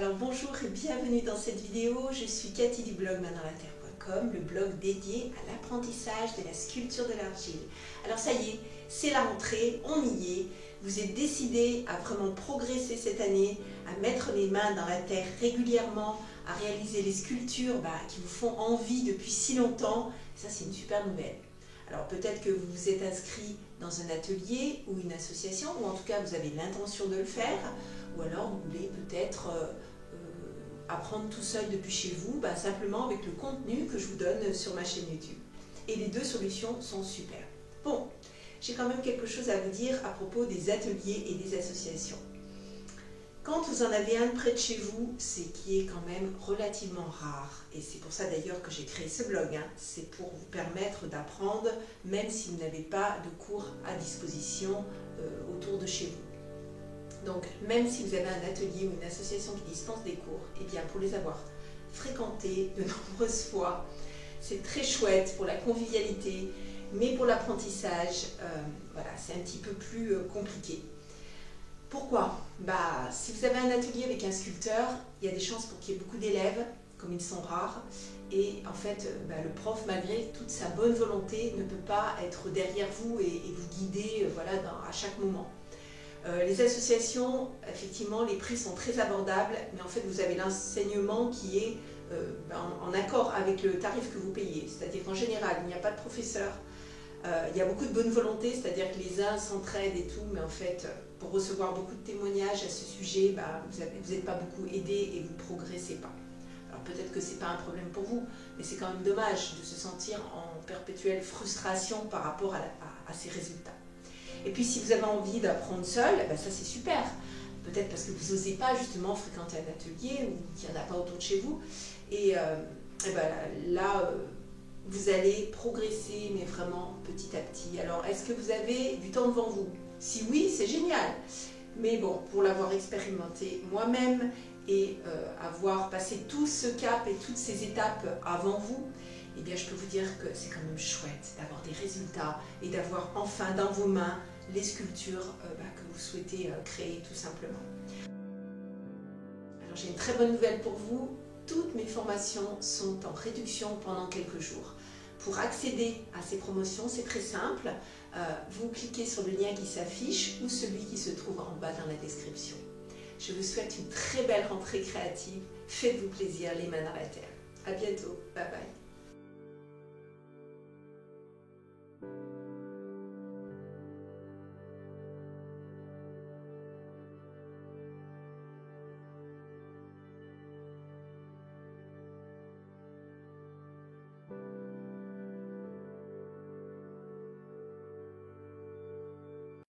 Alors bonjour et bienvenue dans cette vidéo, je suis Cathy du blog maindansla-terre.com, le blog dédié à l'apprentissage de la sculpture de l'argile. Alors ça y est, c'est la rentrée, on y est, vous êtes décidé à vraiment progresser cette année, à mettre les mains dans la terre régulièrement, à réaliser les sculptures qui vous font envie depuis si longtemps, ça c'est une super nouvelle. Alors peut-être que vous vous êtes inscrit dans un atelier ou une association, ou en tout cas vous avez l'intention de le faire, ou alors vous voulez peut-être apprendre tout seul depuis chez vous, simplement avec le contenu que je vous donne sur ma chaîne YouTube. Et les deux solutions sont super. Bon, j'ai quand même quelque chose à vous dire à propos des ateliers et des associations. Quand vous en avez un près de chez vous, c'est qui est quand même relativement rare. Et c'est pour ça d'ailleurs que j'ai créé ce blog. C'est pour vous permettre d'apprendre, même si vous n'avez pas de cours à disposition autour de chez vous. Donc, même si vous avez un atelier ou une association qui dispense des cours, eh bien, pour les avoir fréquentés de nombreuses fois, c'est très chouette pour la convivialité, mais pour l'apprentissage, c'est un petit peu plus compliqué. Pourquoi? Si vous avez un atelier avec un sculpteur, il y a des chances pour qu'il y ait beaucoup d'élèves, comme ils sont rares, et en fait, le prof, malgré toute sa bonne volonté, ne peut pas être derrière vous et vous guider à chaque moment. Les associations, effectivement, les prix sont très abordables, mais en fait, vous avez l'enseignement qui est en accord avec le tarif que vous payez. C'est-à-dire qu'en général, il n'y a pas de professeur, il y a beaucoup de bonne volonté, c'est-à-dire que les uns s'entraident et tout, mais en fait, pour recevoir beaucoup de témoignages à ce sujet, vous n'êtes pas beaucoup aidé et vous ne progressez pas. Alors peut-être que ce n'est pas un problème pour vous, mais c'est quand même dommage de se sentir en perpétuelle frustration par rapport à ces résultats. Et puis si vous avez envie d'apprendre seul, ça c'est super. Peut-être parce que vous n'osez pas justement fréquenter un atelier ou qu'il n'y en a pas autour de chez vous. Et là, vous allez progresser, mais vraiment petit à petit. Alors est-ce que vous avez du temps devant vous? Si oui, c'est génial. Mais bon, pour l'avoir expérimenté moi-même et avoir passé tout ce cap et toutes ces étapes avant vous, eh bien, je peux vous dire que c'est quand même chouette d'avoir des résultats et d'avoir enfin dans vos mains les sculptures que vous souhaitez créer tout simplement. Alors j'ai une très bonne nouvelle pour vous, toutes mes formations sont en réduction pendant quelques jours. Pour accéder à ces promotions, c'est très simple, vous cliquez sur le lien qui s'affiche ou celui qui se trouve en bas dans la description. Je vous souhaite une très belle rentrée créative, faites-vous plaisir, les mains dans la terre. À bientôt, bye bye.